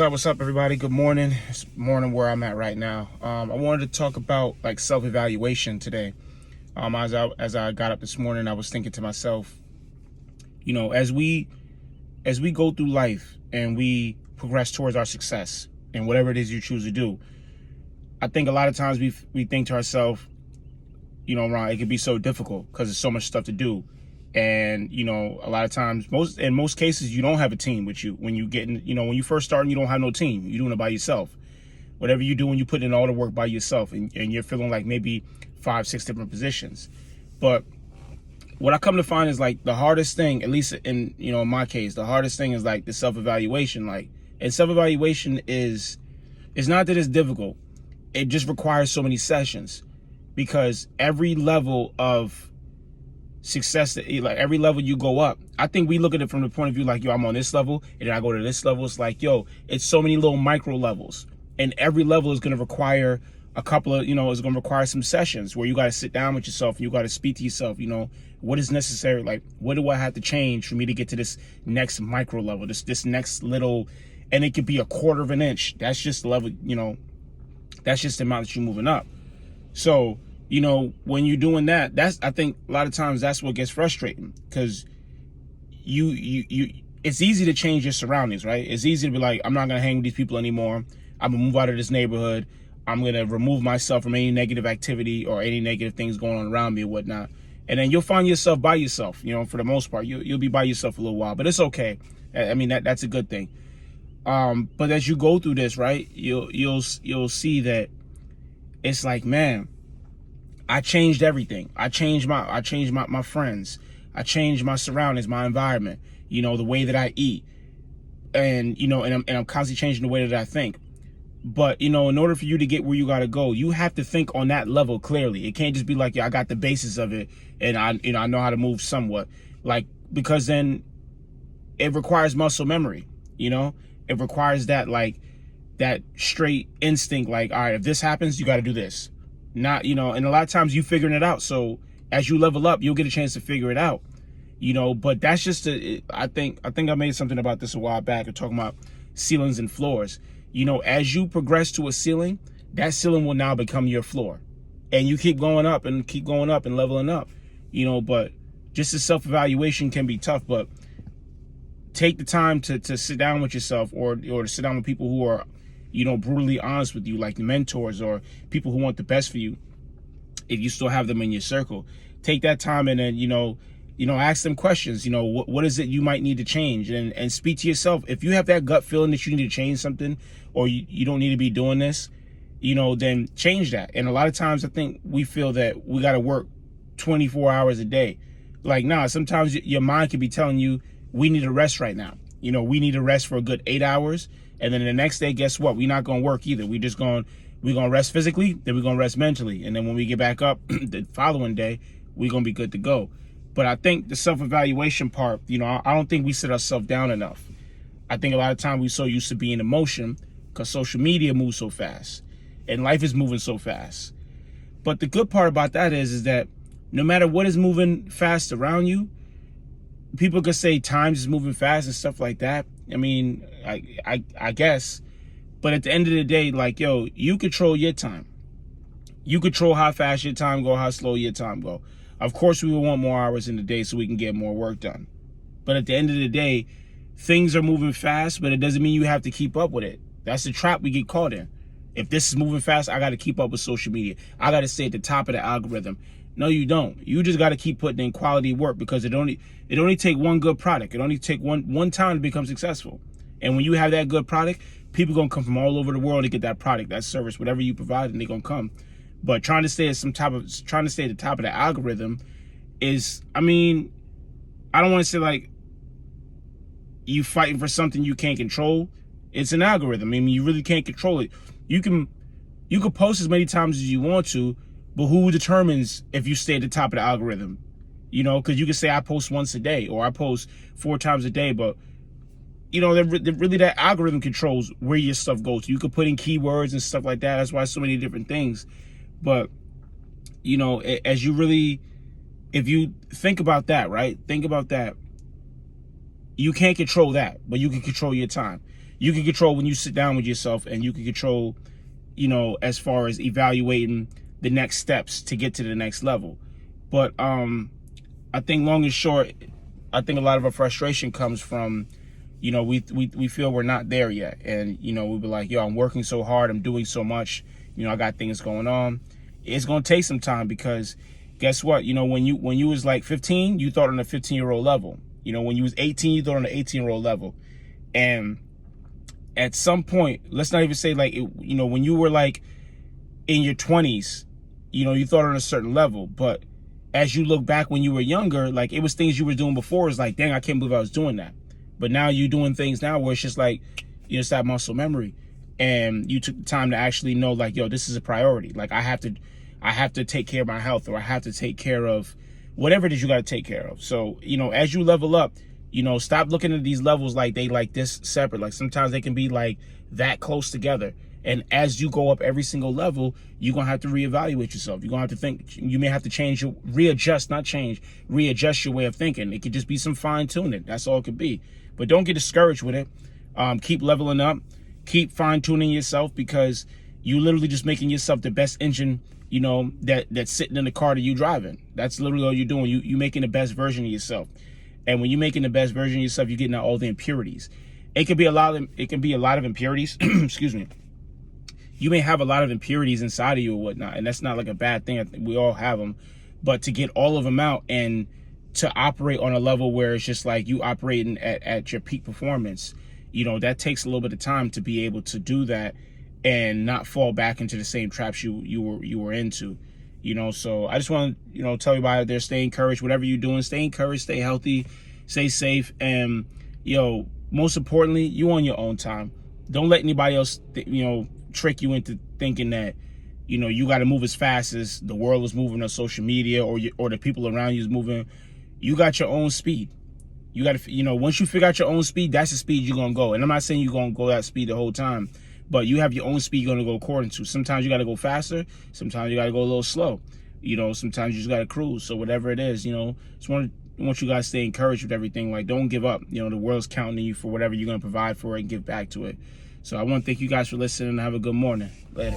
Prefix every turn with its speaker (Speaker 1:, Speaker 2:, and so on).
Speaker 1: What's up, everybody? Good morning. It's morning where I'm at right now. I wanted to talk about like self-evaluation today. As I got up this morning, I was thinking to myself, as we go through life and we progress towards our success and whatever it is you choose to do, I think a lot of times we think to ourselves, Ron, it can be so difficult because there's so much stuff to do. And a lot of times, in most cases, you don't have a team with you when you get in. When you first start, you don't have no team. You're doing it by yourself. Whatever you do, when you put in all the work by yourself, and you're feeling like maybe 5-6 different positions. But what I come to find is like the hardest thing, at least in my case, the hardest thing is like the self-evaluation. And self-evaluation is not that it's difficult. It just requires so many sessions, because every level of success, like every level you go up, I think we look at it from the point of view like, I'm on this level and then I go to this level. It's like, it's so many little micro levels, and every level is going to require a couple of, it's going to require some sessions where you got to sit down with yourself and you got to speak to yourself, what is necessary? Like, what do I have to change for me to get to this next micro level, this next little, and it could be a quarter of an inch. That's just the level, that's just the amount that you're moving up. So, when you're doing that, I think a lot of times that's what gets frustrating, because it's easy to change your surroundings, right? It's easy to be like, I'm not going to hang with these people anymore. I'm going to move out of this neighborhood. I'm going to remove myself from any negative activity or any negative things going on around me or whatnot. And then you'll find yourself by yourself, for the most part. You'll be by yourself a little while, but it's okay. I mean, that's a good thing. But as you go through this, right, you'll see that it's like, man, I changed everything. I changed my friends. I changed my surroundings, my environment, the way that I eat. And, and I'm constantly changing the way that I think. But, in order for you to get where you got to go, you have to think on that level clearly. It can't just be like, I got the basis of it and I know how to move somewhat. Like, because then it requires muscle memory, it requires that straight instinct. Like, all right, if this happens, you got to do this. Not, and a lot of times you figuring it out. So as you level up, you'll get a chance to figure it out, but that's just, I think I made something about this a while back, talking about ceilings and floors. As you progress to a ceiling, that ceiling will now become your floor, and you keep going up and leveling up, but just the self-evaluation can be tough. But take the time to sit down with yourself, or to sit down with people who are, brutally honest with you, like mentors or people who want the best for you. If you still have them in your circle, take that time and then, ask them questions. What is it you might need to change, and speak to yourself. If you have that gut feeling that you need to change something, or you don't need to be doing this, then change that. And a lot of times I think we feel that we got to work 24 hours a day. Like, nah, sometimes your mind could be telling you, we need to rest right now. We need to rest for a good 8 hours. And then the next day, guess what? We're not going to work either. We're going to rest physically, then we're going to rest mentally. And then when we get back up the following day, we're going to be good to go. But I think the self-evaluation part, I don't think we sit ourselves down enough. I think a lot of times we're so used to being in motion because social media moves so fast and life is moving so fast. But the good part about that is that no matter what is moving fast around you, people could say times is moving fast and stuff like that. I mean, I guess. But at the end of the day, like, you control your time. You control how fast your time go, how slow your time go. Of course, we will want more hours in the day so we can get more work done. But at the end of the day, things are moving fast, but it doesn't mean you have to keep up with it. That's the trap we get caught in. If this is moving fast, I got to keep up with social media. I got to stay at the top of the algorithm. No, you don't. You just got to keep putting in quality work, because it only take one good product. It only take one time to become successful. And when you have that good product, people going to come from all over the world to get that product, that service, whatever you provide, and they're going to come. But trying to stay at the top of the algorithm is, I mean, I don't want to say like you fighting for something you can't control. It's an algorithm. I mean, you really can't control it. You can post as many times as you want to, but who determines if you stay at the top of the algorithm? Because you can say I post once a day or I post 4 times a day, but really that algorithm controls where your stuff goes. You could put in keywords and stuff like that. That's why so many different things. But as you really, if you think about that, right? Think about that. You can't control that, but you can control your time. you can control when you sit down with yourself, and you can control, you know, as far as evaluating the next steps to get to the next level. But I think long and short, I think a lot of our frustration comes from, you know, we feel we're not there yet. And, you know, we be like, yo, I'm working so hard, I'm doing so much, you know, I got things going on. It's gonna take some time, because guess what? You know, when you was like 15, you thought on a 15-year-old level. You know, when you was 18, you thought on an 18-year-old level. And at some point, let's not even say like, you know, when you were like in your 20s, you know, you thought on a certain level. But as you look back when you were younger, like, it was things you were doing before. It's like, dang, I can't believe I was doing that. But now you're doing things now where it's just like, you just have muscle memory, and you took the time to actually know, like, yo, this is a priority. Like, I have to take care of my health, or I have to take care of whatever it is you got to take care of. So, you know, as you level up, you know, stop looking at these levels like they like this separate. Like, sometimes they can be like that close together. And as you go up every single level, you're going to have to reevaluate yourself. You're going to have to think, you may have to change readjust your way of thinking. It could just be some fine tuning. That's all it could be. But don't get discouraged with it. Keep leveling up, keep fine tuning yourself, because you literally just making yourself the best engine, you know, that's sitting in the car that you driving. That's literally all you're doing. You making the best version of yourself. And when you're making the best version of yourself, you're getting out all the impurities. It can be a lot of impurities. Excuse me. You may have a lot of impurities inside of you or whatnot, and that's not like a bad thing. I think we all have them. But to get all of them out and to operate on a level where it's just like you operating at your peak performance, you know, that takes a little bit of time to be able to do that and not fall back into the same traps you were into, you know. So I just want to, you know, tell everybody out there, stay encouraged. Whatever you're doing, stay encouraged, stay healthy, stay safe, and, yo, most importantly, you on your own time. Don't let anybody else, you know, trick you into thinking that, you know, you got to move as fast as the world is moving on social media, or the people around you is moving. You got your own speed. You got to, you know, once you figure out your own speed, that's the speed you're going to go. And I'm not saying you're going to go that speed the whole time, but you have your own speed you're going to go according to. Sometimes you got to go faster. Sometimes you got to go a little slow. You know, sometimes you just got to cruise. So whatever it is, you know, just want you guys to stay encouraged with everything. Like, don't give up. You know, the world's counting on you for whatever you're going to provide for it and give back to it. So I want to thank you guys for listening, and have a good morning. Later.